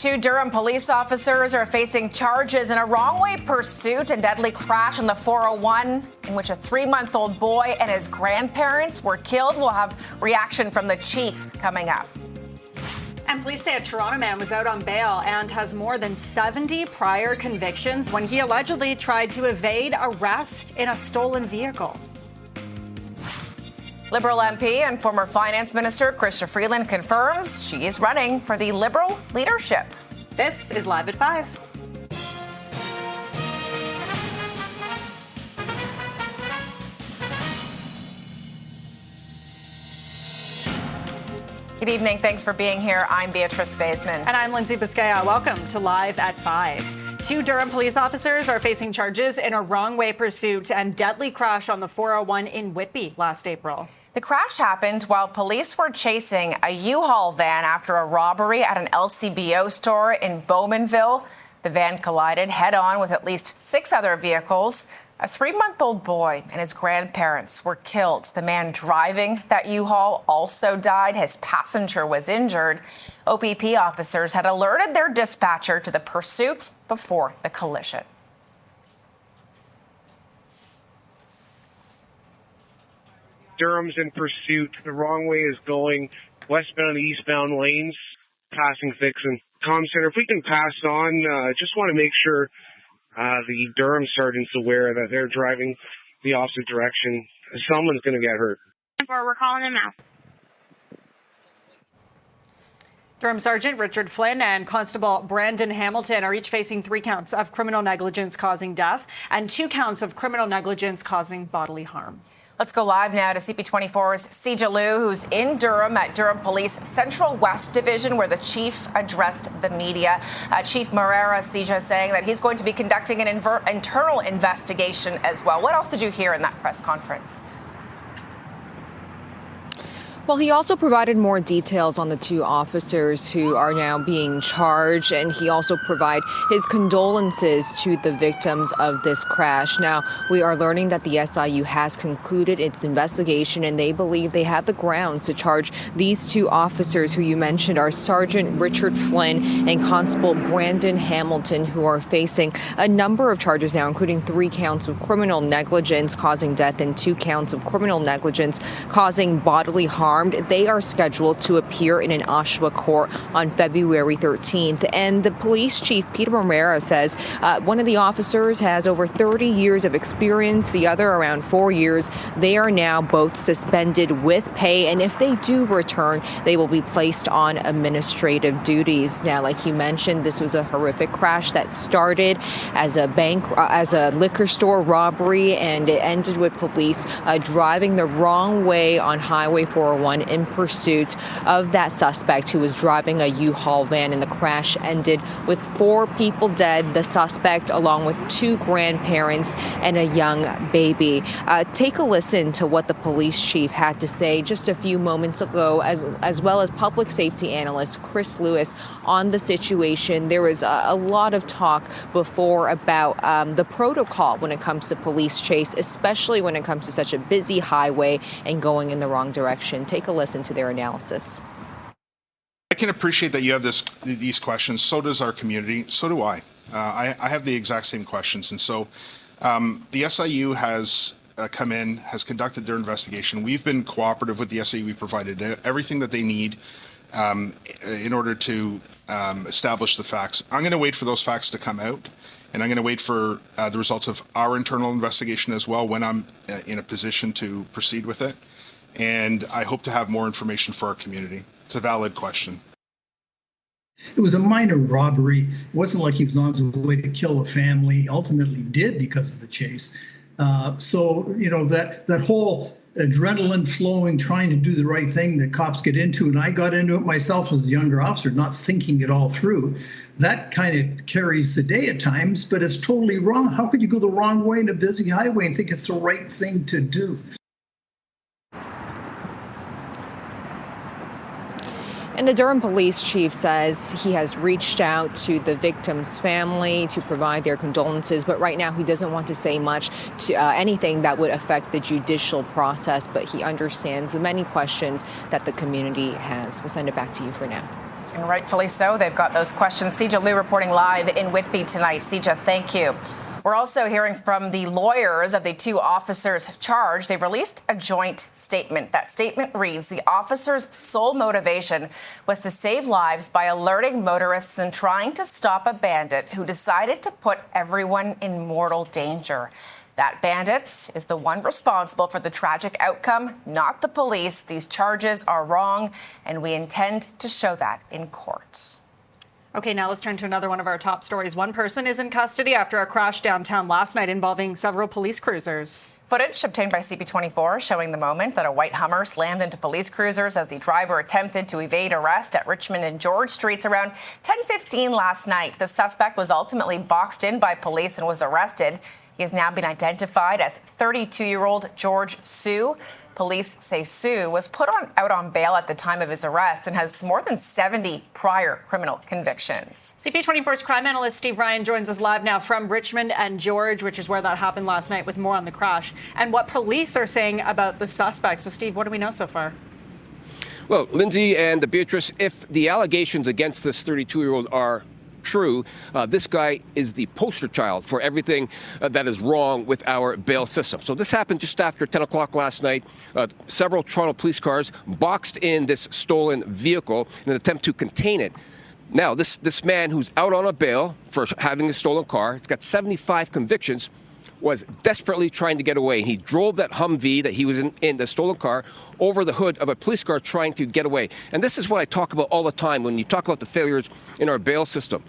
Two Durham police officers are facing charges in a wrong-way pursuit and deadly crash on the 401 in which a 3-month-old boy and his grandparents were killed. We'll have reaction from the chief coming up. And police say a Toronto man was out on bail and has more than 70 prior convictions when he allegedly tried to evade arrest in a stolen vehicle. Liberal MP and former Finance Minister Chrystia Freeland confirms she is running for the Liberal leadership. This is Live at 5. Good evening. Thanks for being here. I'm Beatrice Faisman. And I'm Lindsay Biscaya. Welcome to Live at 5. Two Durham police officers are facing charges in a wrong-way pursuit and deadly crash on the 401 in Whitby last April. The crash happened while police were chasing a U-Haul van after a robbery at an LCBO store in Bowmanville. The van collided head-on with at least 6 other vehicles. A 3-month-old boy and his grandparents were killed. The man driving that U-Haul also died. His passenger was injured. OPP officers had alerted their dispatcher to the pursuit before the collision. Durham's in pursuit. The wrong way is going westbound and eastbound lanes, passing Vixen. Comm Center, if we can pass on, just want to make sure the Durham sergeant's aware that they're driving the opposite direction. Someone's going to get hurt. We're calling him now. Durham Sergeant Richard Flynn and Constable Brandon Hamilton are each facing 3 counts of criminal negligence causing death and 2 counts of criminal negligence causing bodily harm. Let's go live now to CP24's Vigil, who's in Durham at Durham Police Central West Division, where the chief addressed the media. Chief Marrera Sija saying that he's going to be conducting an internal investigation as well. What else did you hear in that press conference? Well, he also provided more details on the 2 officers who are now being charged, and he also provided his condolences to the victims of this crash. Now, we are learning that the SIU has concluded its investigation, and they believe they have the grounds to charge these 2 officers who you mentioned are Sergeant Richard Flynn and Constable Brandon Hamilton, who are facing a number of charges now, including 3 counts of criminal negligence causing death and 2 counts of criminal negligence causing bodily harm. They are scheduled to appear in an Oshawa court on February 13th. And the police chief, Peter Marrera, says one of the officers has over 30 years of experience, the other around 4 years. They are now both suspended with pay, and if they do return, they will be placed on administrative duties. Now, like you mentioned, this was a horrific crash that started as a liquor store robbery, and it ended with police driving the wrong way on Highway 401 in pursuit of that suspect who was driving a U-Haul van, and the crash ended with 4 people dead, the suspect along with 2 grandparents and a young baby. Take a listen to what the police chief had to say just a few moments ago, as well as public safety analyst Chris Lewis on the situation. There was a lot of talk before about the protocol when it comes to police chase, especially when it comes to such a busy highway and going in the wrong direction. Take a listen to their analysis. I can appreciate that you have these questions. So does our community. So do I. I have the exact same questions. And so the SIU has come in, has conducted their investigation. We've been cooperative with the SIU. We provided everything that they need in order to establish the facts. I'm going to wait for those facts to come out, and I'm going to wait for the results of our internal investigation as well when I'm in a position to proceed with it. And I hope to have more information for our community. It's a valid question. It was a minor robbery. It wasn't like he was on his way to kill a family. He ultimately did because of the chase. So, you know, that whole adrenaline flowing, trying to do the right thing that cops get into, and I got into it myself as a younger officer, not thinking it all through. That kind of carries the day at times, but it's totally wrong. How could you go the wrong way in a busy highway and think it's the right thing to do? And the Durham police chief says he has reached out to the victim's family to provide their condolences, but right now he doesn't want to say much to anything that would affect the judicial process, but he understands the many questions that the community has. We'll send it back to you for now. And rightfully so. They've got those questions. Sija Liu reporting live in Whitby tonight. Sija, thank you. We're also hearing from the lawyers of the two officers charged. They've released a joint statement. That statement reads, the officers' sole motivation was to save lives by alerting motorists and trying to stop a bandit who decided to put everyone in mortal danger. That bandit is the one responsible for the tragic outcome, not the police. These charges are wrong, and we intend to show that in court. Okay, now let's turn to another one of our top stories. One person is in custody after a crash downtown last night involving several police cruisers. Footage obtained by CP24 showing the moment that a white Hummer slammed into police cruisers as the driver attempted to evade arrest at Richmond and George Streets around 10:15 last night. The suspect was ultimately boxed in by police and was arrested. He has now been identified as 32-year-old George Sault. Police say Sault was put out on bail at the time of his arrest and has more than 70 prior criminal convictions. CP24's crime analyst Steve Ryan joins us live now from Richmond and George, which is where that happened last night, with more on the crash and what police are saying about the suspect. So, Steve, what do we know so far? Well, Lindsay and Beatrice, if the allegations against this 32-year-old are true, this guy is the poster child for everything that is wrong with our bail system. So this happened just after 10 o'clock last night. Several Toronto police cars boxed in this stolen vehicle in an attempt to contain it. Now, this man who's out on a bail for having a stolen car, he's got 75 convictions, was desperately trying to get away. He drove that Humvee that he was in the stolen car over the hood of a police car trying to get away. And this is what I talk about all the time when you talk about the failures in our bail system.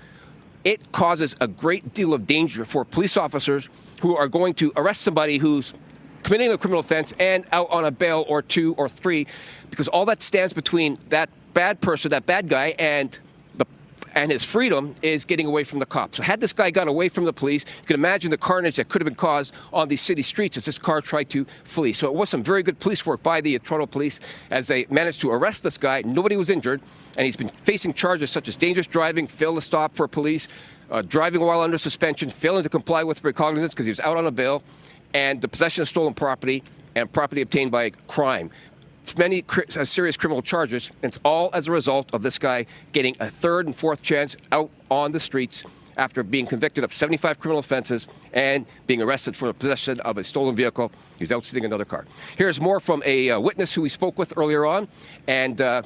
It causes a great deal of danger for police officers who are going to arrest somebody who's committing a criminal offense and out on a bail or 2 or 3, because all that stands between that bad person, that bad guy, and his freedom is getting away from the cops. So had this guy got away from the police, you can imagine the carnage that could have been caused on these city streets as this car tried to flee. So it was some very good police work by the Toronto police as they managed to arrest this guy. Nobody was injured, and he's been facing charges such as dangerous driving, fail to stop for police, driving while under suspension, failing to comply with recognizance because he was out on a bail, and the possession of stolen property and property obtained by crime. Many serious criminal charges, and it's all as a result of this guy getting a 3rd and 4th chance out on the streets after being convicted of 75 criminal offenses and being arrested for the possession of a stolen vehicle. He was out stealing another car. Here's more from a witness who we spoke with earlier on, and the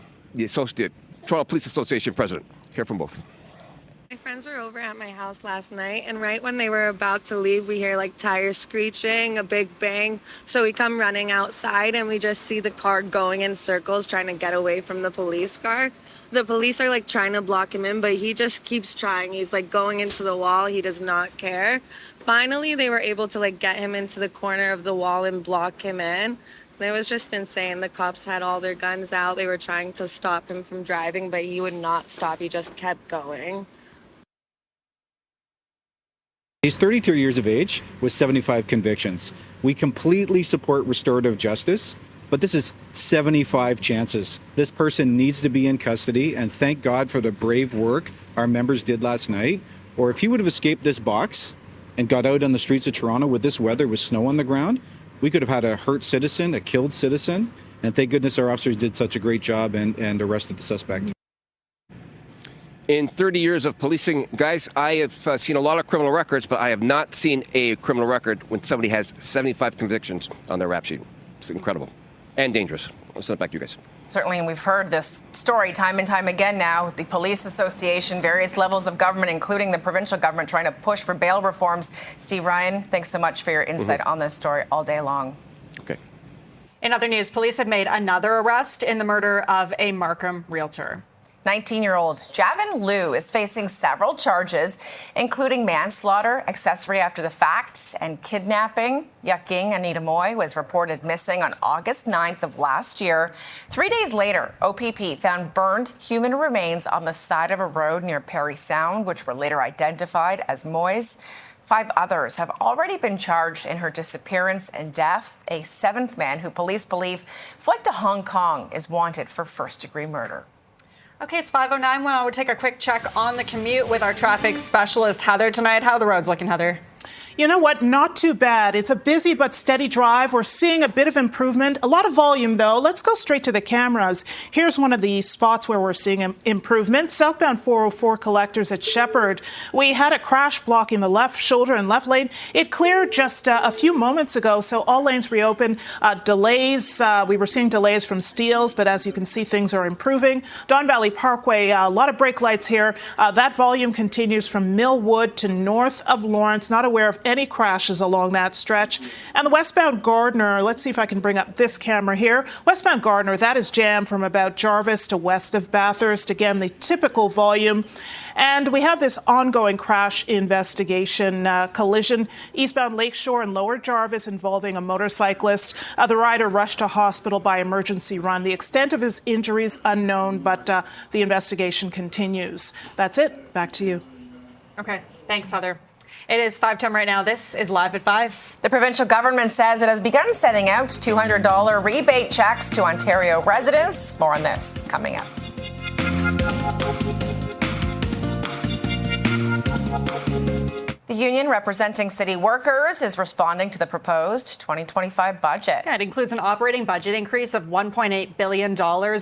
Toronto Police Association president. Hear from both. My friends were over at my house last night, and right when they were about to leave, we hear like tires screeching, a big bang. So we come running outside, and we just see the car going in circles trying to get away from the police car. The police are like trying to block him in, but he just keeps trying. He's like going into the wall. He does not care. Finally, they were able to like get him into the corner of the wall and block him in. And it was just insane. The cops had all their guns out. They were trying to stop him from driving, but he would not stop. He just kept going. He's 32 years of age with 75 convictions. We completely support restorative justice, but this is 75 chances. This person needs to be in custody, and thank God for the brave work our members did last night. Or if he would have escaped this box and got out on the streets of Toronto with this weather with snow on the ground, we could have had a hurt citizen, a killed citizen, and thank goodness our officers did such a great job and arrested the suspect. In 30 years of policing, guys, I have seen a lot of criminal records, but I have not seen a criminal record when somebody has 75 convictions on their rap sheet. It's incredible and dangerous. I'll send it back to you guys. Certainly, and we've heard this story time and time again now. The Police Association, various levels of government, including the provincial government, trying to push for bail reforms. Steve Ryan, thanks so much for your insight on this story all day long. Okay. In other news, police have made another arrest in the murder of a Markham realtor. 19-year-old Javin Liu is facing several charges, including manslaughter, accessory after the fact, and kidnapping. Yucking Anita Moy was reported missing on August 9th of last year. 3 days later, OPP found burned human remains on the side of a road near Parry Sound, which were later identified as Moy's. 5 others have already been charged in her disappearance and death. A 7th man, who police believe fled to Hong Kong, is wanted for first-degree murder. Okay, it's 5:09. Well, we'll take a quick check on the commute with our traffic specialist, Heather, tonight. How are the roads looking, Heather? You know what? Not too bad. It's a busy but steady drive. We're seeing a bit of improvement. A lot of volume, though. Let's go straight to the cameras. Here's one of the spots where we're seeing improvement. Southbound 404 collectors at Shepherd. We had a crash blocking the left shoulder and left lane. It cleared just a few moments ago, so all lanes reopened. Delays. We were seeing delays from Steeles, but as you can see, things are improving. Don Valley Parkway, a lot of brake lights here. That volume continues from Millwood to north of Lawrence. Not aware of any crashes along that stretch. And the westbound Gardner, let's see if I can bring up this camera here. Westbound Gardner, that is jammed from about Jarvis to west of Bathurst. Again, the typical volume. And we have this ongoing crash investigation collision eastbound Lakeshore and Lower Jarvis involving a motorcyclist. The rider rushed to hospital by emergency run. The extent of his injuries unknown, but the investigation continues. That's it. Back to you. Okay. Thanks, Heather. It is 5:10 right now. This is Live at 5. The provincial government says it has begun sending out $200 rebate checks to Ontario residents. More on this coming up. The union representing city workers is responding to the proposed 2025 budget. Yeah, it includes an operating budget increase of $1.8 billion,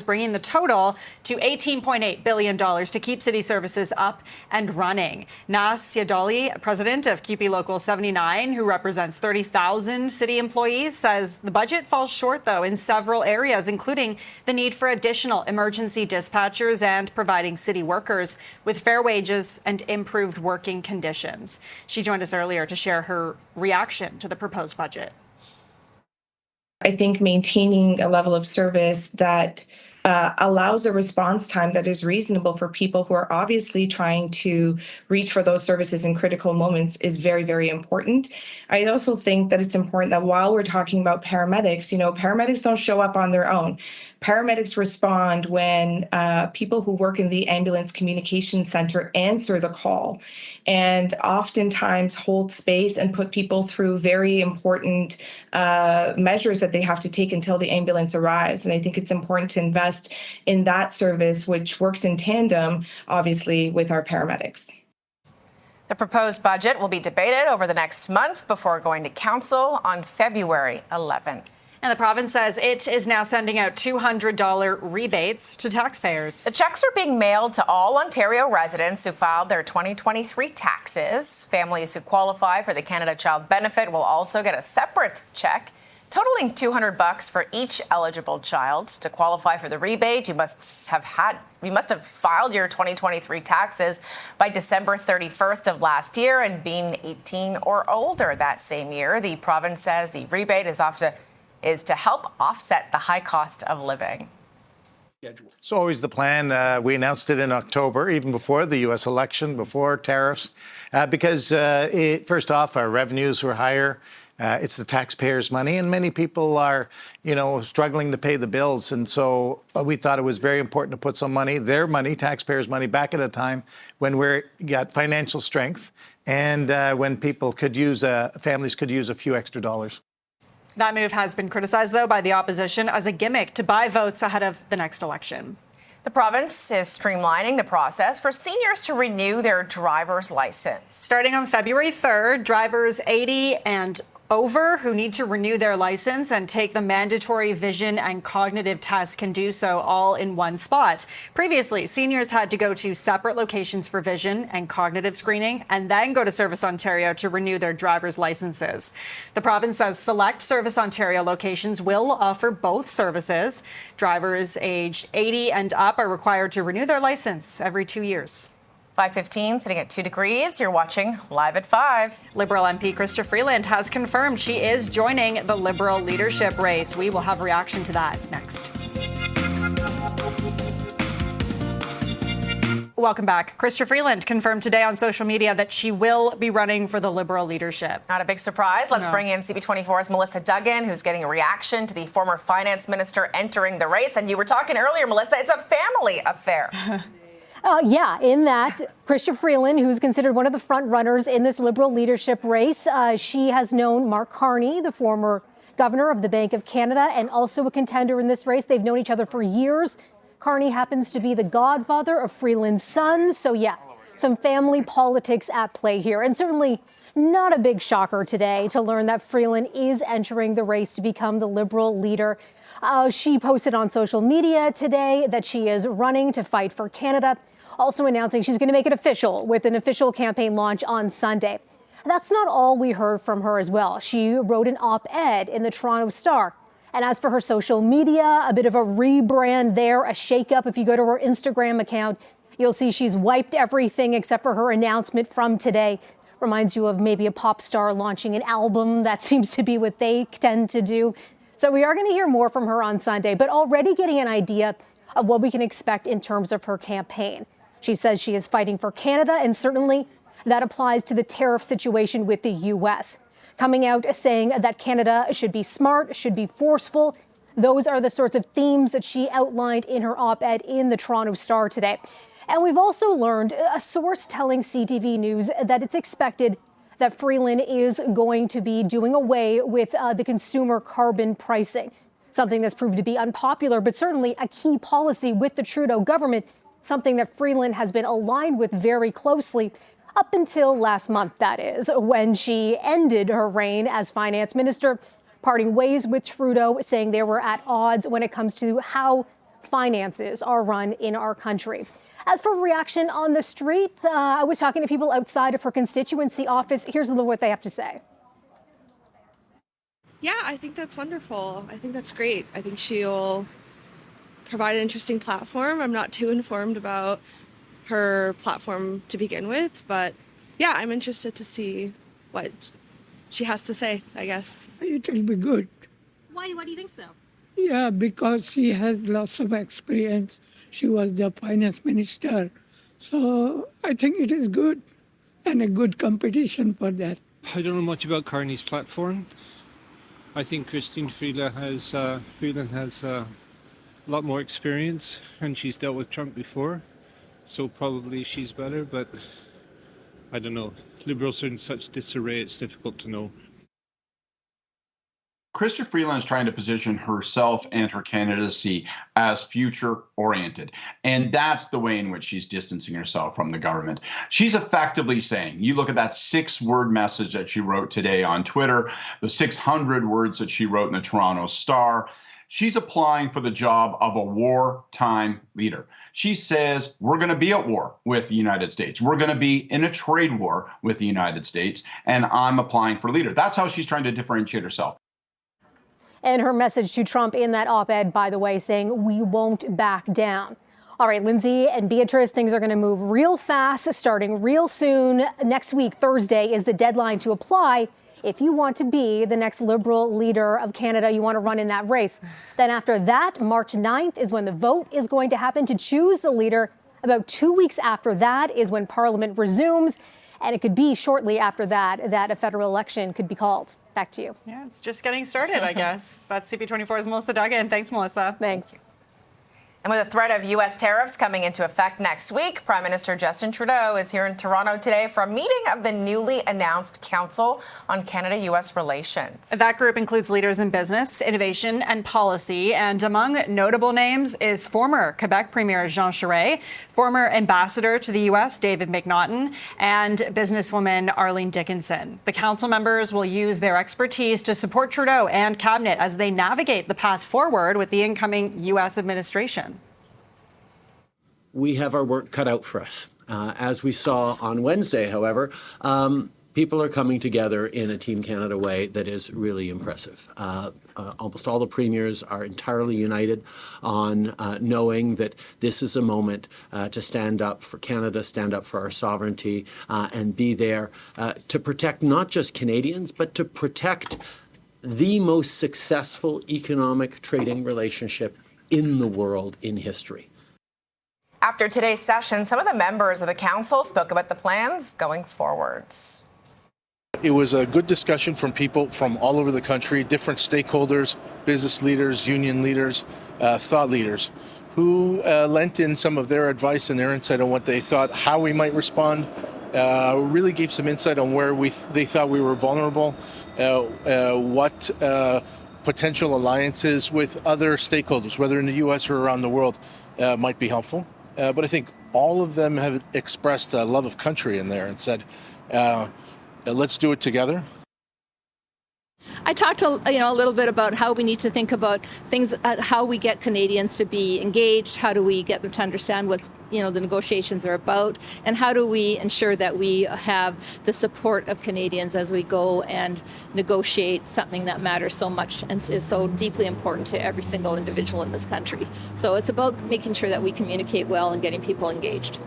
bringing the total to $18.8 billion to keep city services up and running. Nas Yadoli, president of QP Local 79, who represents 30,000 city employees, says the budget falls short, though, in several areas, including the need for additional emergency dispatchers and providing city workers with fair wages and improved working conditions. She joined us earlier to share her reaction to the proposed budget. I think maintaining a level of service that allows a response time that is reasonable for people who are obviously trying to reach for those services in critical moments is very, very important. I also think that it's important that while we're talking about paramedics, paramedics don't show up on their own. Paramedics respond when people who work in the ambulance communication center answer the call and oftentimes hold space and put people through very important measures that they have to take until the ambulance arrives. And I think it's important to invest in that service, which works in tandem, obviously, with our paramedics. The proposed budget will be debated over the next month before going to council on February 11th. And the province says it is now sending out $200 rebates to taxpayers. The checks are being mailed to all Ontario residents who filed their 2023 taxes. Families who qualify for the Canada Child Benefit will also get a separate check, totaling $200 for each eligible child. To qualify for the rebate, you must have filed your 2023 taxes by December 31st of last year and been 18 or older that same year. The province says the rebate is to help offset the high cost of living. It's always the plan. We announced it in October, even before the U.S. election, before tariffs, because first off, our revenues were higher. It's the taxpayers' money, and many people are, struggling to pay the bills. And so we thought it was very important to put some money, their money, taxpayers' money, back at a time when we got financial strength and when people could use, families could use a few extra dollars. That move has been criticized, though, by the opposition as a gimmick to buy votes ahead of the next election. The province is streamlining the process for seniors to renew their driver's license. Starting on February 3rd, drivers 80 and over who need to renew their license and take the mandatory vision and cognitive tests can do so all in one spot. Previously, seniors had to go to separate locations for vision and cognitive screening and then go to Service Ontario to renew their driver's licenses. The province says select Service Ontario locations will offer both services. Drivers aged 80 and up are required to renew their license every 2 years. 5:15, sitting at 2 degrees. You're watching Live at 5. Liberal MP Chrystia Freeland has confirmed she is joining the Liberal leadership race. We will have reaction to that next. Welcome back. Chrystia Freeland confirmed today on social media that she will be running for the Liberal leadership. Not a big surprise. Let's bring in CP24's Melissa Duggan, who's getting a reaction to the former finance minister entering the race. And you were talking earlier, Melissa, it's a family affair. Yeah, in that, Chrystia Freeland, who's considered one of the front runners in this Liberal leadership race, she has known Mark Carney, the former governor of the Bank of Canada, and also a contender in this race. They've known each other for years. Carney happens to be the godfather of Freeland's son. So, yeah, some family politics at play here. And certainly Not a big shocker today to learn that Freeland is entering the race to become the Liberal leader. She posted on social media today that she is running to fight for Canada, also announcing she's going to make it official with an official campaign launch on Sunday. That's not all we heard from her as well. She wrote an op-ed in the Toronto Star. And as for her social media, a bit of a rebrand there, a shakeup. If you go to her Instagram account, you'll see she's wiped everything except for her announcement from today. Reminds you of maybe a pop star launching an album. That seems to be what they tend to do. So we are going to hear more from her on Sunday, but already getting an idea of what we can expect in terms of her campaign. She says she is fighting for Canada, and certainly that applies to the tariff situation with the U.S. Coming out saying that Canada should be smart, should be forceful. Those are the sorts of themes that she outlined in her op-ed in the Toronto Star today. And we've also learned, a source telling CTV News, that it's expected that Freeland is going to be doing away with the consumer carbon pricing, something that's proved to be unpopular, but certainly a key policy with the Trudeau government, something that Freeland has been aligned with very closely up until last month, that is, when she ended her reign as finance minister, parting ways with Trudeau, saying they were at odds when it comes to how finances are run in our country. As for reaction on the street, I was talking to people outside of her constituency office. Here's a little what they have to say. Yeah, I think that's wonderful. I think that's great. I think she'll provide an interesting platform. I'm not too informed about her platform to begin with, but yeah, I'm interested to see what she has to say, I guess. It will be good. Why do you think so? Yeah, because she has lots of experience. She was the finance minister. So I think it is good and a good competition for that. I don't know much about Carney's platform. I think Chrystia Freeland has a lot more experience, and she's dealt with Trump before. So probably she's better, but I don't know. Liberals are in such disarray, it's difficult to know. Chrystia Freeland is trying to position herself and her candidacy as future-oriented. And that's the way in which she's distancing herself from the government. She's effectively saying, you look at that 6-word message that she wrote today on Twitter, the 600 words that she wrote in the Toronto Star, she's applying for the job of a wartime leader. She says, we're going to be at war with the United States. We're going to be in a trade war with the United States, and I'm applying for leader. That's how she's trying to differentiate herself. And her message to Trump in that op-ed, by the way, saying we won't back down. All right, Lindsay and Beatrice, things are going to move real fast, starting real soon. Next week, Thursday, is the deadline to apply if you want to be the next Liberal leader of Canada, you want to run in that race. Then after that, March 9th is when the vote is going to happen to choose the leader. About 2 weeks after that is when Parliament resumes. And it could be shortly after that that a federal election could be called. Back to you. Yeah, it's just getting started, I guess. That's CP24's Melissa Duggan. Thanks, Melissa. Thanks. And with the threat of U.S. tariffs coming into effect next week, Prime Minister Justin Trudeau is here in Toronto today for a meeting of the newly announced Council on Canada-U.S. Relations. That group includes leaders in business, innovation, and policy. And among notable names is former Quebec Premier Jean Charest, former ambassador to the U.S. David McNaughton, and businesswoman Arlene Dickinson. The council members will use their expertise to support Trudeau and cabinet as they navigate the path forward with the incoming U.S. administration. We have our work cut out for us. As we saw on Wednesday, however, people are coming together in a Team Canada way that is really impressive. Almost all the premiers are entirely united on knowing that this is a moment to stand up for Canada, stand up for our sovereignty, and be there to protect not just Canadians, but to protect the most successful economic trading relationship in the world in history. After today's session, some of the members of the council spoke about the plans going forwards. It was a good discussion from people from all over the country, different stakeholders, business leaders, union leaders, thought leaders, who lent in some of their advice and their insight on what they thought, how we might respond, really gave some insight on where they thought we were vulnerable, what potential alliances with other stakeholders, whether in the U.S. or around the world, might be helpful. But I think all of them have expressed a love of country in there and said, Let's do it together. I talked a little bit about how we need to think about things, how we get Canadians to be engaged, how do we get them to understand what's the negotiations are about, and how do we ensure that we have the support of Canadians as we go and negotiate something that matters so much and is so deeply important to every single individual in this country. So it's about making sure that we communicate well and getting people engaged.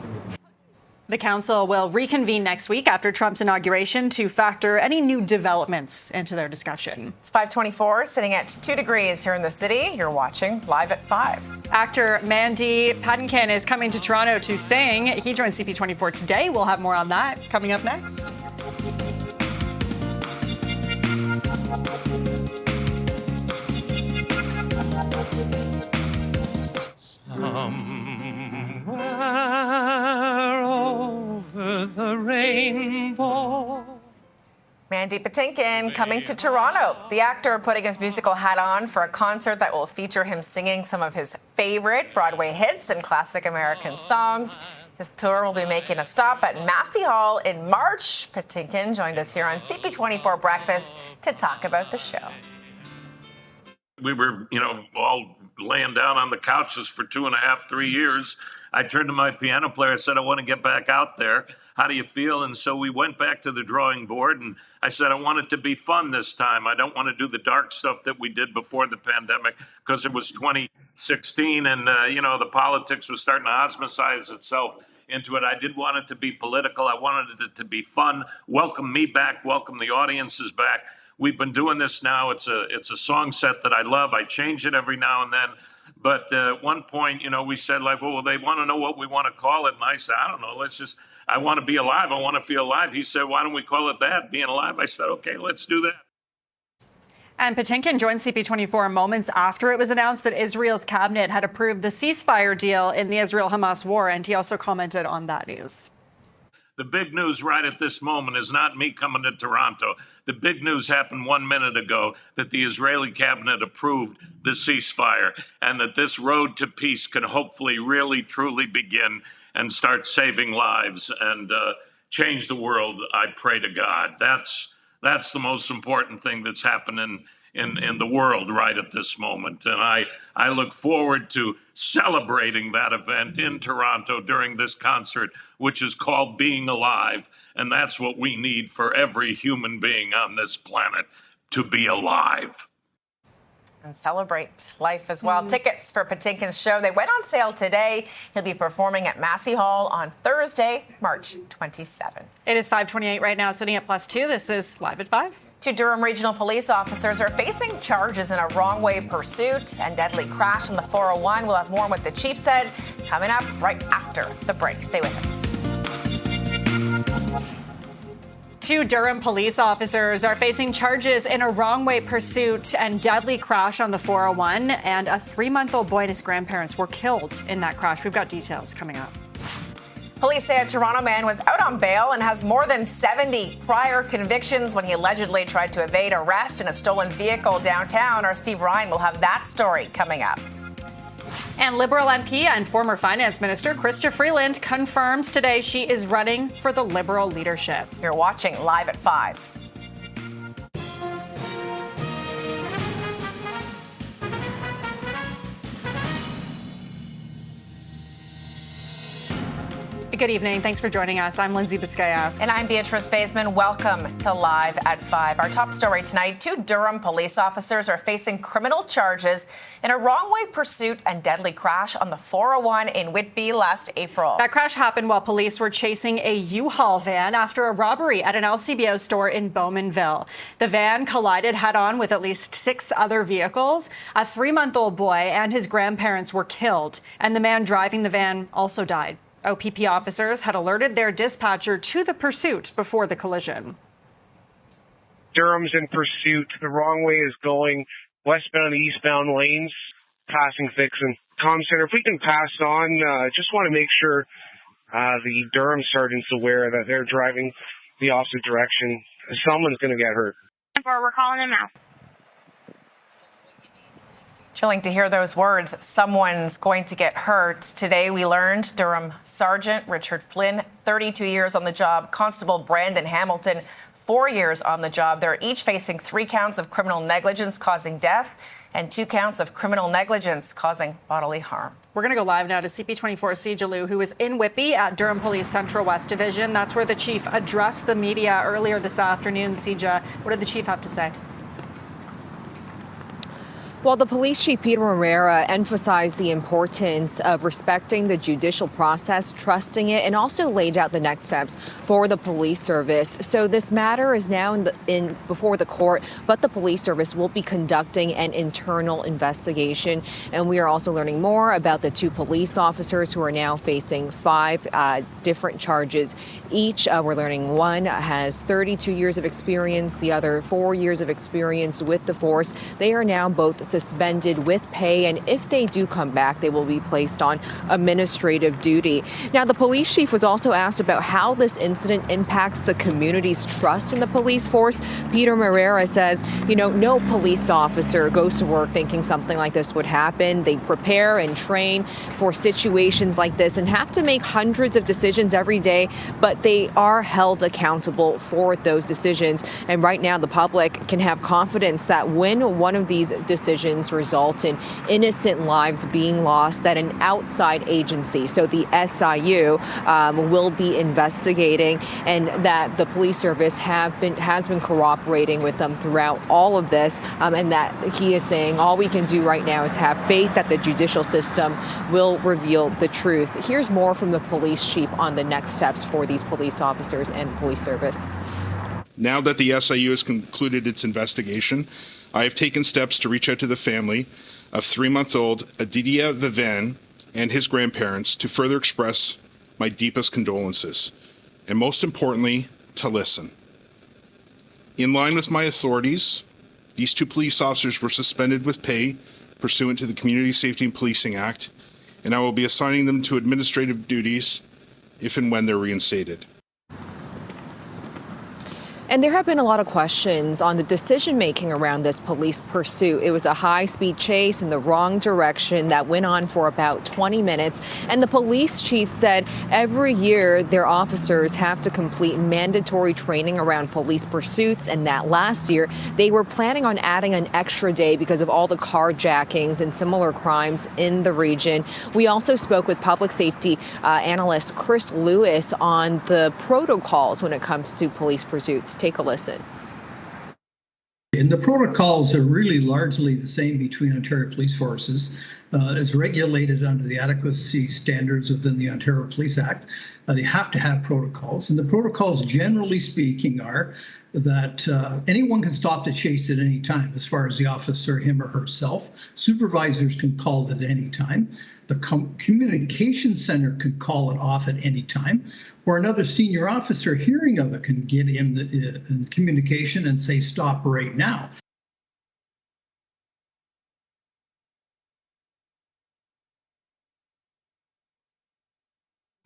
The council will reconvene next week after Trump's inauguration to factor any new developments into their discussion. It's 5:24, sitting at 2 degrees here in the city. You're watching Live at 5. Actor Mandy Patinkin is coming to Toronto to sing. He joined CP24 today. We'll have more on that coming up next. Over the rainbow. Mandy Patinkin coming to Toronto. The actor putting his musical hat on for a concert that will feature him singing some of his favorite Broadway hits and classic American songs. His tour will be making a stop at Massey Hall in March. Patinkin joined us here on CP24 Breakfast to talk about the show. We were, all laying down on the couches for 2.5, 3 years. I turned to my piano player and said, I want to get back out there. How do you feel? And so we went back to the drawing board, and I said, I want it to be fun this time. I don't want to do the dark stuff that we did before the pandemic, because it was 2016 and, the politics was starting to osmosis itself into it. I did want it to be political. I wanted it to be fun. Welcome me back. Welcome the audiences back. We've been doing this now. It's a song set that I love. I change it every now and then. But at one point, we said, well, they want to know what we want to call it. And I said, I don't know. I want to be alive. I want to feel alive. He said, why don't we call it that, being alive? I said, okay, let's do that. And Patinkin joined CP24 moments after it was announced that Israel's cabinet had approved the ceasefire deal in the Israel-Hamas war. And he also commented on that news. The big news right at this moment is not me coming to Toronto. The big news happened 1 minute ago, that the Israeli cabinet approved the ceasefire and that this road to peace can hopefully really, truly begin and start saving lives and change the world. I pray to God. That's the most important thing that's happening in the world right at this moment. And I look forward to celebrating that event in Toronto during this concert, which is called Being Alive. And that's what we need for every human being on this planet, to be alive. And celebrate life as well. Tickets for Patinkin's show, they went on sale today. He'll be performing at Massey Hall on Thursday, March 27th. It is 5:28 right now, sitting at +2. This is Live at 5. 2 Durham regional police officers are facing charges in a wrong-way pursuit and deadly crash on the 401. We'll have more on what the chief said coming up right after the break. Stay with us. 2 Durham police officers are facing charges in a wrong-way pursuit and deadly crash on the 401, and a 3-month-old boy and his grandparents were killed in that crash. We've got details coming up. Police say a Toronto man was out on bail and has more than 70 prior convictions when he allegedly tried to evade arrest in a stolen vehicle downtown. Our Steve Ryan will have that story coming up. And Liberal MP and former Finance Minister Chrystia Freeland confirms today she is running for the Liberal leadership. You're watching Live at 5. Good evening. Thanks for joining us. I'm Lindsay Biscaya. And I'm Beatrice Faisman. Welcome to Live at 5. Our top story tonight, 2 Durham police officers are facing criminal charges in a wrong-way pursuit and deadly crash on the 401 in Whitby last April. That crash happened while police were chasing a U-Haul van after a robbery at an LCBO store in Bowmanville. The van collided head-on with at least 6 other vehicles. A 3-month-old boy and his grandparents were killed, and the man driving the van also died. OPP officers had alerted their dispatcher to the pursuit before the collision. Durham's in pursuit. The wrong way is going westbound, eastbound lanes, passing Vixen. Comm Center, if we can pass on, just want to make sure the Durham sergeant's aware that they're driving the opposite direction. Someone's going to get hurt. We're calling him out. Chilling to hear those words, someone's going to get hurt. Today we learned Durham Sergeant Richard Flynn, 32 years on the job, Constable Brandon Hamilton, 4 years on the job. They're each facing 3 counts of criminal negligence causing death and 2 counts of criminal negligence causing bodily harm. We're going to go live now to CP24 Vigil, who is in Whitby at Durham Police Central West Division. That's where the chief addressed the media earlier this afternoon. Sija, what did the chief have to say? Well, the police chief, Peter Herrera, emphasized the importance of respecting the judicial process, trusting it, and also laid out the next steps for the police service. So this matter is now before the court, but the police service will be conducting an internal investigation. And we are also learning more about the 2 police officers who are now facing 5 different charges each. We're learning one has 32 years of experience, the other 4 years of experience with the force. They are now both suspended with pay, and if they do come back, they will be placed on administrative duty. Now, the police chief was also asked about how this incident impacts the community's trust in the police force. Peter Herrera says, no police officer goes to work thinking something like this would happen. They prepare and train for situations like this and have to make hundreds of decisions every day, but they are held accountable for those decisions. And right now, the public can have confidence that when one of these decisions result in innocent lives being lost, that an outside agency, so the SIU, will be investigating, and that the police service has been cooperating with them throughout all of this, and that he is saying all we can do right now is have faith that the judicial system will reveal the truth. Here's more from the police chief on the next steps for these police officers and police service. Now that the SIU has concluded its investigation, I have taken steps to reach out to the family of 3-month-old Aditya Vivan and his grandparents to further express my deepest condolences, and most importantly, to listen. In line with my authorities, these 2 police officers were suspended with pay pursuant to the Community Safety and Policing Act, and I will be assigning them to administrative duties if and when they're reinstated. And there have been a lot of questions on the decision-making around this police pursuit. It was a high-speed chase in the wrong direction that went on for about 20 minutes. And the police chief said every year their officers have to complete mandatory training around police pursuits, and that last year they were planning on adding an extra day because of all the carjackings and similar crimes in the region. We also spoke with public safety analyst Chris Lewis on the protocols when it comes to police pursuits. Take a listen. And the protocols are really largely the same between Ontario police forces. It's regulated under the adequacy standards within the Ontario Police Act. They have to have protocols. And the protocols, generally speaking, are that anyone can stop the chase at any time as far as the officer, him or herself. Supervisors can call it at any time. The communication center could call it off at any time, or another senior officer hearing of it can get in the communication and say, stop right now.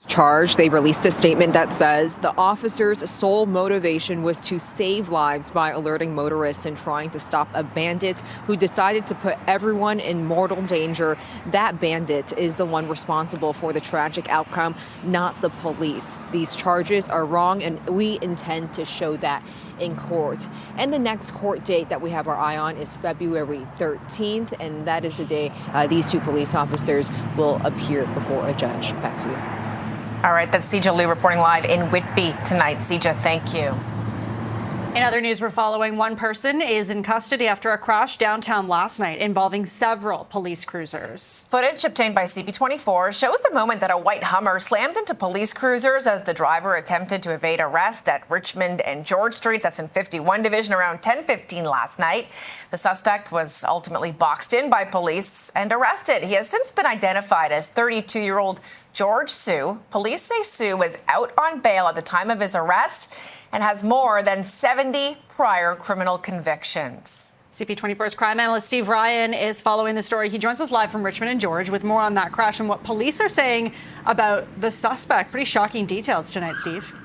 Charge. They released a statement that says the officer's sole motivation was to save lives by alerting motorists and trying to stop a bandit who decided to put everyone in mortal danger. That bandit is the one responsible for the tragic outcome, not the police. These charges are wrong, and we intend to show that in court. And the next court date that we have our eye on is February 13th, and that is the day these 2 police officers will appear before a judge. Back to you. All right, that's Sija Liu reporting live in Whitby tonight. Sija, thank you. In other news we're following, one person is in custody after a crash downtown last night involving several police cruisers. Footage obtained by CP24 shows the moment that a white Hummer slammed into police cruisers as the driver attempted to evade arrest at Richmond and George Streets. That's in 51 Division around 10:15 last night. The suspect was ultimately boxed in by police and arrested. He has since been identified as 32-year-old George Sault. Police say Sault was out on bail at the time of his arrest and has more than 70 prior criminal convictions. CP24's crime analyst Steve Ryan is following the story. He joins us live from Richmond and George with more on that crash and what police are saying about the suspect. Pretty shocking details tonight, Steve.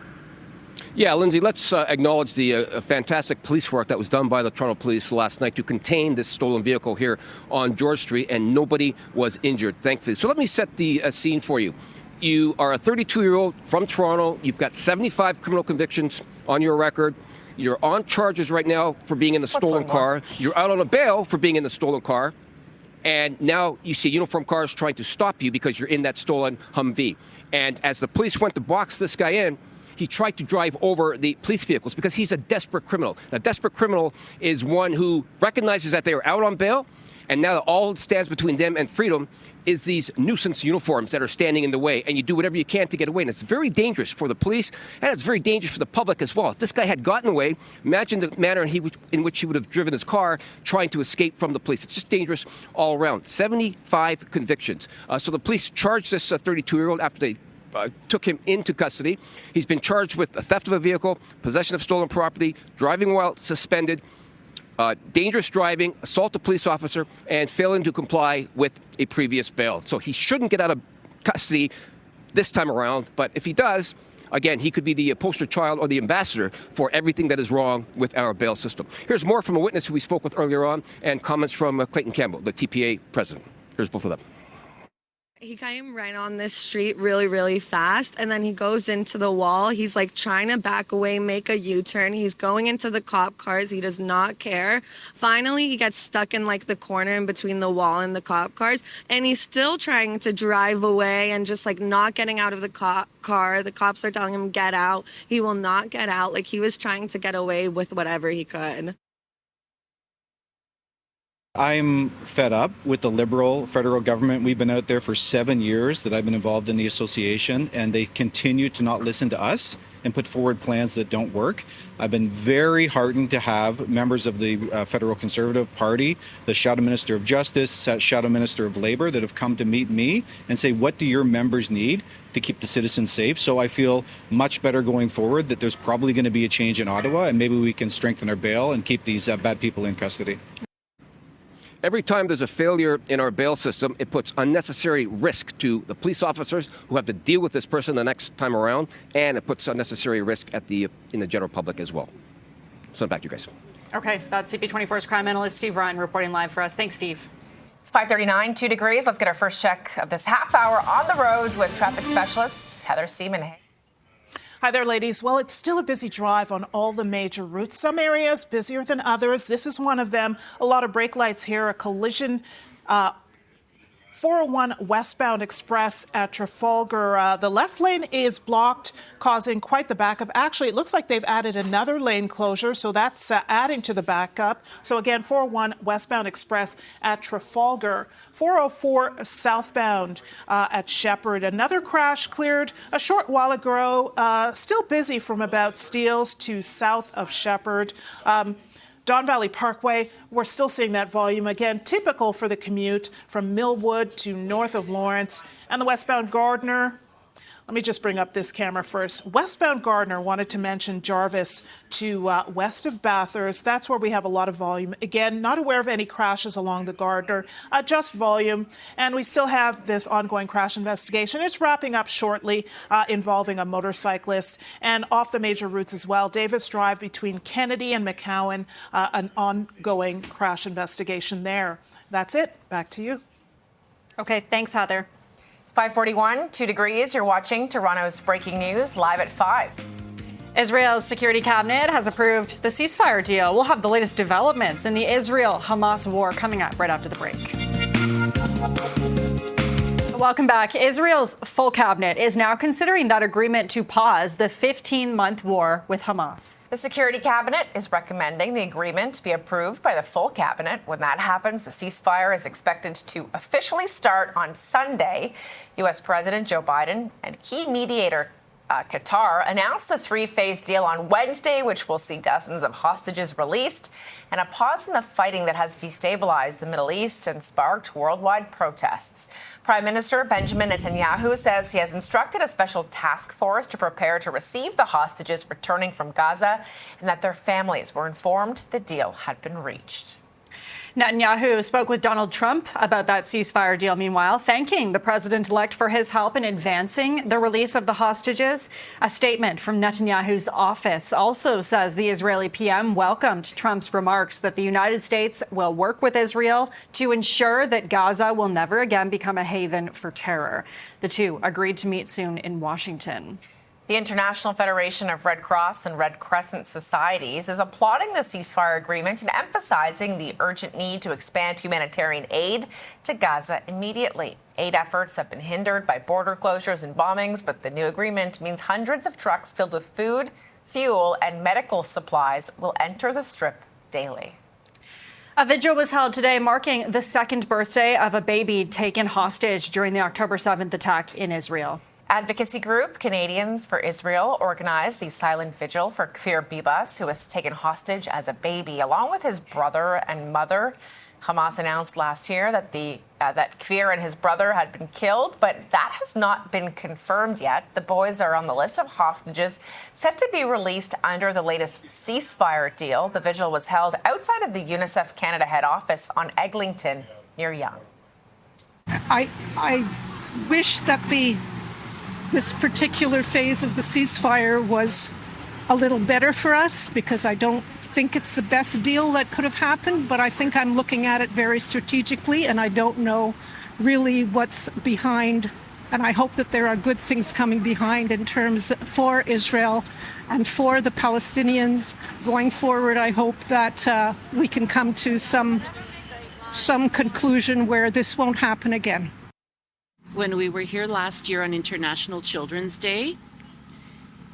Yeah, Lindsay, let's acknowledge the fantastic police work that was done by the Toronto Police last night to contain this stolen vehicle here on George Street, and nobody was injured, thankfully. So let me set the scene for you. You are a 32-year-old from Toronto. You've got 75 criminal convictions on your record. You're on charges right now for being in the stolen one car. You're out on a bail for being in the stolen car. And now you see uniformed cars trying to stop you because you're in that stolen Humvee. And as the police went to box this guy in, he tried to drive over the police vehicles because he's a desperate criminal. A desperate criminal is one who recognizes that they are out on bail, and now all that stands between them and freedom is these nuisance uniforms that are standing in the way, and you do whatever you can to get away. And it's very dangerous for the police, and it's very dangerous for the public as well. If this guy had gotten away, imagine the manner in which he would have driven his car trying to escape from the police. It's just dangerous all around. 75 convictions. So the police charged this 32-year-old after they took him into custody. He's been charged with the theft of a vehicle, possession of stolen property, driving while suspended, dangerous driving, assault a police officer, and failing to comply with a previous bail. So he shouldn't get out of custody this time around, but if he does, again, he could be the poster child or the ambassador for everything that is wrong with our bail system. Here's more from a witness who we spoke with earlier on, and comments from Clayton Campbell, the TPA president. Here's both of them. He came right on this street really, really fast, and then he goes into the wall. He's like trying to back away, make a U-turn. He's going into the cop cars. He does not care. Finally, he gets stuck in like the corner in between the wall and the cop cars, and he's still trying to drive away and just like not getting out of the car. The cops are telling him, get out. He will not get out. Like he was trying to get away with whatever he could. I'm fed up with the Liberal federal government. We've been out there for 7 years that I've been involved in the association, and they continue to not listen to us and put forward plans that don't work. I've been very heartened to have members of the Federal Conservative Party, the Shadow Minister of Justice, Shadow Minister of Labour, that have come to meet me and say, what do your members need to keep the citizens safe? So I feel much better going forward that there's probably going to be a change in Ottawa, and maybe we can strengthen our bail and keep these bad people in custody. Every time there's a failure in our bail system, it puts unnecessary risk to the police officers who have to deal with this person the next time around, and it puts unnecessary risk in the general public as well. So back to you guys. Okay, that's CP24's crime analyst Steve Ryan reporting live for us. Thanks, Steve. It's 5:39, 2 degrees. Let's get our first check of this half hour on the roads with traffic specialist Heather Seaman. Hi there, ladies. Well, it's still a busy drive on all the major routes. Some areas busier than others. This is one of them. A lot of brake lights here. A collision 401 westbound express at Trafalgar. The left lane is blocked, causing quite the backup. Actually, it looks like they've added another lane closure, so that's adding to the backup. So again, 401 westbound express at Trafalgar. 404 southbound at Shepherd. Another crash cleared a short while ago. Still busy from about Steeles to south of Shepherd. Don Valley Parkway, we're still seeing that volume again, typical for the commute from Millwood to north of Lawrence. And the westbound Gardner, let me just bring up this camera first. Westbound Gardner, wanted to mention Jarvis to west of Bathurst. That's where we have a lot of volume. Again, not aware of any crashes along the Gardner, just volume. And we still have this ongoing crash investigation. It's wrapping up shortly, involving a motorcyclist. And off the major routes as well, Davis Drive between Kennedy and McCowan, an ongoing crash investigation there. That's it. Back to you. Okay, thanks, Heather. It's 5:41, 2 degrees. You're watching Toronto's Breaking News live at 5. Israel's security cabinet has approved the ceasefire deal. We'll have the latest developments in the Israel-Hamas war coming up right after the break. Welcome back. Israel's full cabinet is now considering that agreement to pause the 15-month war with Hamas. The security cabinet is recommending the agreement be approved by the full cabinet. When that happens, the ceasefire is expected to officially start on Sunday. U.S. President Joe Biden and key mediator Qatar announced the three-phase deal on Wednesday, which will see dozens of hostages released and a pause in the fighting that has destabilized the Middle East and sparked worldwide protests. Prime Minister Benjamin Netanyahu says he has instructed a special task force to prepare to receive the hostages returning from Gaza and that their families were informed the deal had been reached. Netanyahu spoke with Donald Trump about that ceasefire deal, meanwhile, thanking the president-elect for his help in advancing the release of the hostages. A statement from Netanyahu's office also says the Israeli PM welcomed Trump's remarks that the United States will work with Israel to ensure that Gaza will never again become a haven for terror. The two agreed to meet soon in Washington. The International Federation of Red Cross and Red Crescent Societies is applauding the ceasefire agreement and emphasizing the urgent need to expand humanitarian aid to Gaza immediately. Aid efforts have been hindered by border closures and bombings, but the new agreement means hundreds of trucks filled with food, fuel, and medical supplies will enter the Strip daily. A vigil was held today marking the second birthday of a baby taken hostage during the October 7th attack in Israel. Advocacy group Canadians for Israel organized the silent vigil for Kfir Bibas, who was taken hostage as a baby, along with his brother and mother. Hamas announced last year that that Kfir and his brother had been killed, but that has not been confirmed yet. The boys are on the list of hostages set to be released under the latest ceasefire deal. The vigil was held outside of the UNICEF Canada head office on Eglinton near Yonge. I wish that this particular phase of the ceasefire was a little better for us, because I don't think it's the best deal that could have happened, but I think I'm looking at it very strategically, and I don't know really what's behind, and I hope that there are good things coming behind in terms for Israel and for the Palestinians going forward. I hope that we can come to some conclusion where this won't happen again. When we were here last year on International Children's Day,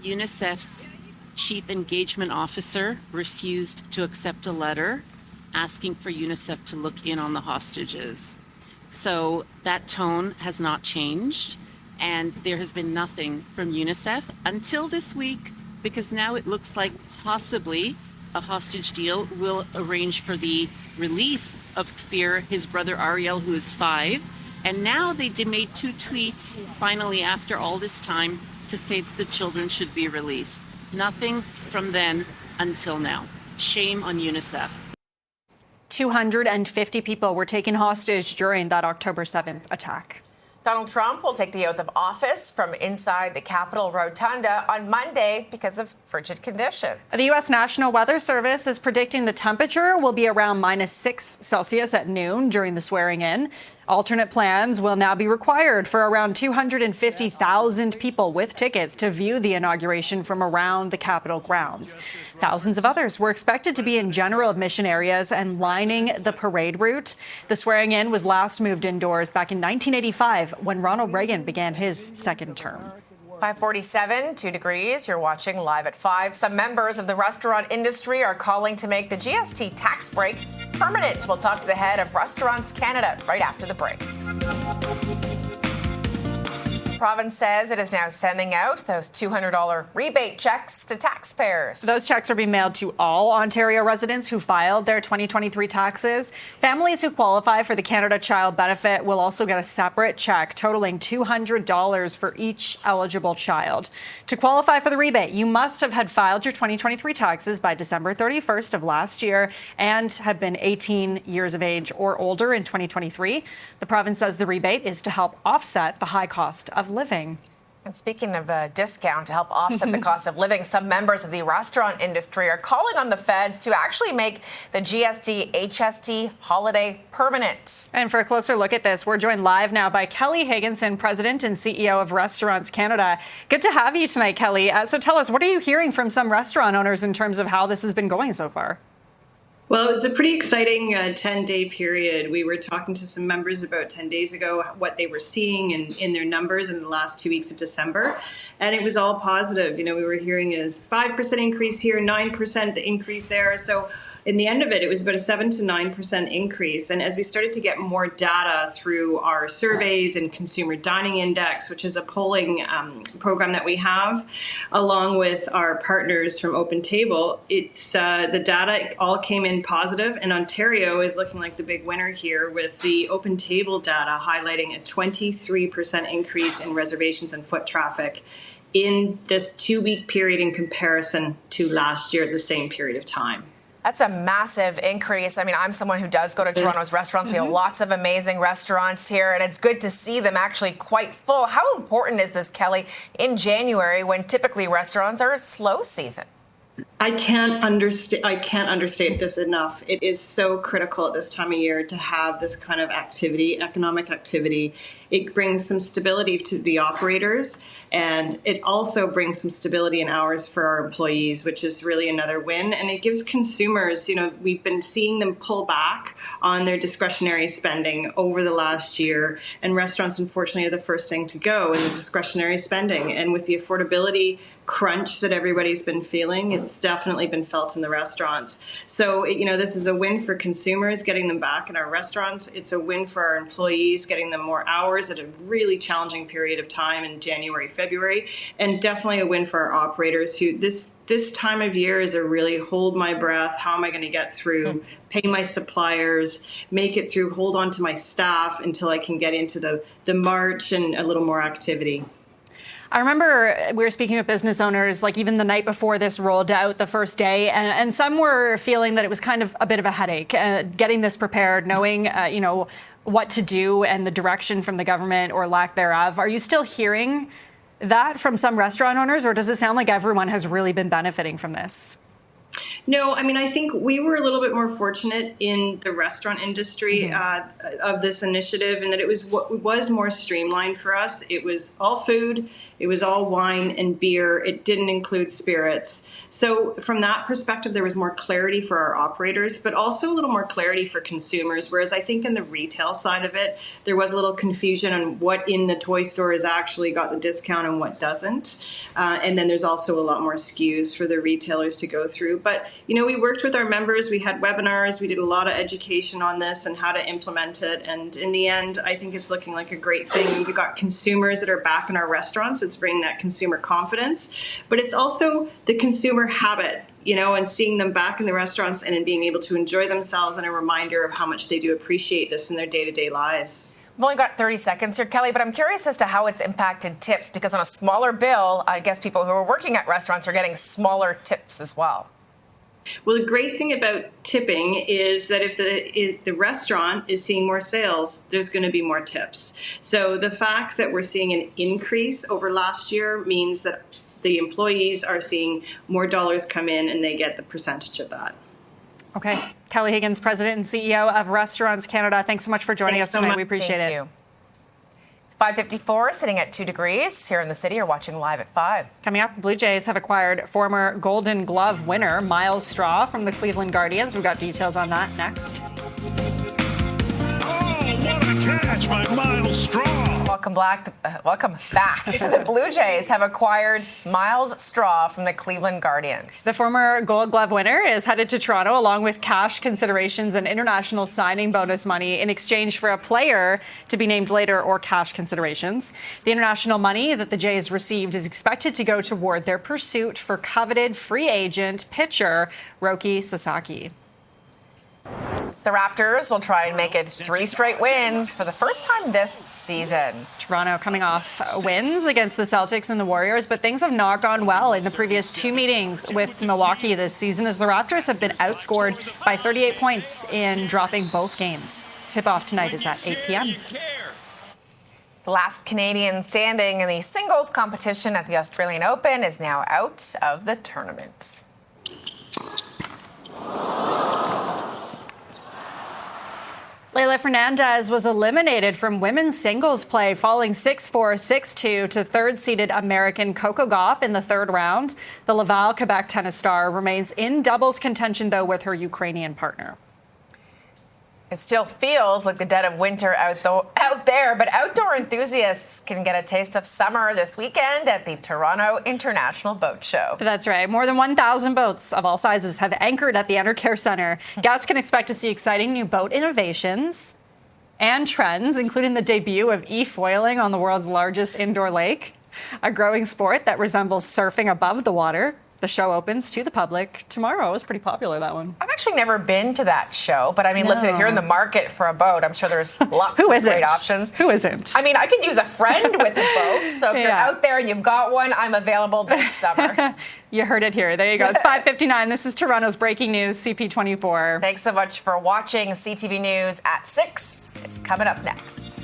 UNICEF's Chief Engagement Officer refused to accept a letter asking for UNICEF to look in on the hostages. So that tone has not changed, and there has been nothing from UNICEF until this week, because now it looks like possibly a hostage deal will arrange for the release of Kfir, his brother Ariel, who is 5. And now they made 2 tweets, finally, after all this time, to say that the children should be released. Nothing from then until now. Shame on UNICEF. 250 people were taken hostage during that October 7th attack. Donald Trump will take the oath of office from inside the Capitol Rotunda on Monday because of frigid conditions. The U.S. National Weather Service is predicting the temperature will be around -6 Celsius at noon during the swearing-in. Alternate plans will now be required for around 250,000 people with tickets to view the inauguration from around the Capitol grounds. Thousands of others were expected to be in general admission areas and lining the parade route. The swearing-in was last moved indoors back in 1985 when Ronald Reagan began his second term. 5:47, 2 degrees. You're watching Live at 5. Some members of the restaurant industry are calling to make the GST tax break permanent. We'll talk to the head of Restaurants Canada right after the break. The province says it is now sending out those $200 rebate checks to taxpayers. Those checks are being mailed to all Ontario residents who filed their 2023 taxes. Families who qualify for the Canada Child Benefit will also get a separate check totaling $200 for each eligible child. To qualify for the rebate, you must have had filed your 2023 taxes by December 31st of last year and have been 18 years of age or older in 2023. The province says the rebate is to help offset the high cost of living. And speaking of a discount to help offset the cost of living, some members of the restaurant industry are calling on the feds to actually make the GST HST holiday permanent. And for a closer look at this, we're joined live now by Kelly Higginson, President and CEO of Restaurants Canada. Good to have you tonight, Kelly. So tell us, what are you hearing from some restaurant owners in terms of how this has been going so far? Well, it's a pretty exciting 10-day period. We were talking to some members about 10 days ago what they were seeing in their numbers in the last 2 weeks of December, and it was all positive. You know, we were hearing a 5% increase here, 9% increase there. So in the end of it, it was about a 7 to 9% increase. And as we started to get more data through our surveys and Consumer Dining Index, which is a polling program that we have, along with our partners from Open Table, it's the data all came in positive. And Ontario is looking like the big winner here, with the Open Table data highlighting a 23% increase in reservations and foot traffic in this 2-week period in comparison to last year at the same period of time. That's a massive increase. I mean, I'm someone who does go to Toronto's restaurants. We have lots of amazing restaurants here, and it's good to see them actually quite full. How important is this, Kelly, in January when typically restaurants are a slow season? I can't understate this enough. It is so critical at this time of year to have this kind of activity, economic activity. It brings some stability to the operators, And it also brings some stability in hours for our employees, which is really another win. And it gives consumers, we've been seeing them pull back on their discretionary spending over the last year. And restaurants, unfortunately, are the first thing to go in the discretionary spending. And with the affordability crunch that everybody's been feeling, it's definitely been felt in the restaurants. So, this is a win for consumers, getting them back in our restaurants. It's a win for our employees, getting them more hours at a really challenging period of time in January, February, and definitely a win for our operators who this time of year is a really hold my breath. How am I going to get through, pay my suppliers, make it through, hold on to my staff until I can get into the March and a little more activity. I remember we were speaking with business owners, like even the night before this rolled out, the first day, and some were feeling that it was kind of a bit of a headache, getting this prepared, knowing, what to do and the direction from the government or lack thereof. Are you still hearing that from some restaurant owners, or does it sound like everyone has really been benefiting from this? No, I think we were a little bit more fortunate in the restaurant industry of this initiative, in that it was more streamlined for us. It was all food, it was all wine and beer. It didn't include spirits. So from that perspective, there was more clarity for our operators, but also a little more clarity for consumers. Whereas I think in the retail side of it, there was a little confusion on what in the toy store has actually got the discount and what doesn't. And then there's also a lot more SKUs for the retailers to go through. But, we worked with our members. We had webinars. We did a lot of education on this and how to implement it. And in the end, I think it's looking like a great thing. We've got consumers that are back in our restaurants. It's bringing that consumer confidence. But it's also the consumer habit, and seeing them back in the restaurants and in being able to enjoy themselves, and a reminder of how much they do appreciate this in their day-to-day lives. We've only got 30 seconds here, Kelly, but I'm curious as to how it's impacted tips, because on a smaller bill, I guess people who are working at restaurants are getting smaller tips as well. Well, the great thing about tipping is that if the restaurant is seeing more sales, there's going to be more tips. So the fact that we're seeing an increase over last year means that the employees are seeing more dollars come in, and they get the percentage of that. Okay. Kelly Higgins, President and CEO of Restaurants Canada. Thanks so much for joining us tonight. We appreciate it. Thank you. It's 5:54, sitting at 2 degrees here in the city. You're watching live at 5. Coming up, the Blue Jays have acquired former Golden Glove winner Miles Straw from the Cleveland Guardians. We've got details on that next. Oh, what a catch by Miles Straw. Welcome back. The Blue Jays have acquired Miles Straw from the Cleveland Guardians. The former Gold Glove winner is headed to Toronto along with cash considerations and international signing bonus money in exchange for a player to be named later or cash considerations. The international money that the Jays received is expected to go toward their pursuit for coveted free agent pitcher Roki Sasaki. The Raptors will try and make it 3 straight wins for the first time this season. Toronto coming off wins against the Celtics and the Warriors, but things have not gone well in the previous 2 meetings with Milwaukee this season, as the Raptors have been outscored by 38 points in dropping both games. Tip-off tonight is at 8 p.m. The last Canadian standing in the singles competition at the Australian Open is now out of the tournament. Leylah Fernandez was eliminated from women's singles play, falling 6-4, 6-2 to third-seeded American Coco Gauff in the third round. The Laval, Quebec tennis star remains in doubles contention, though, with her Ukrainian partner. It still feels like the dead of winter out there, but outdoor enthusiasts can get a taste of summer this weekend at the Toronto International Boat Show. That's right. More than 1,000 boats of all sizes have anchored at the Enercare Centre. Guests can expect to see exciting new boat innovations and trends, including the debut of e-foiling on the world's largest indoor lake, a growing sport that resembles surfing above the water. The show opens to the public tomorrow. It was pretty popular, that one. I've actually never been to that show, but listen, if you're in the market for a boat, I'm sure there's lots of great options. Who isn't? I could use a friend with a boat, so if you're out there and you've got one, I'm available this summer. You heard it here. There you go. It's 5:59. This is Toronto's breaking news, CP24. Thanks so much for watching. CTV News at 6 is coming up next.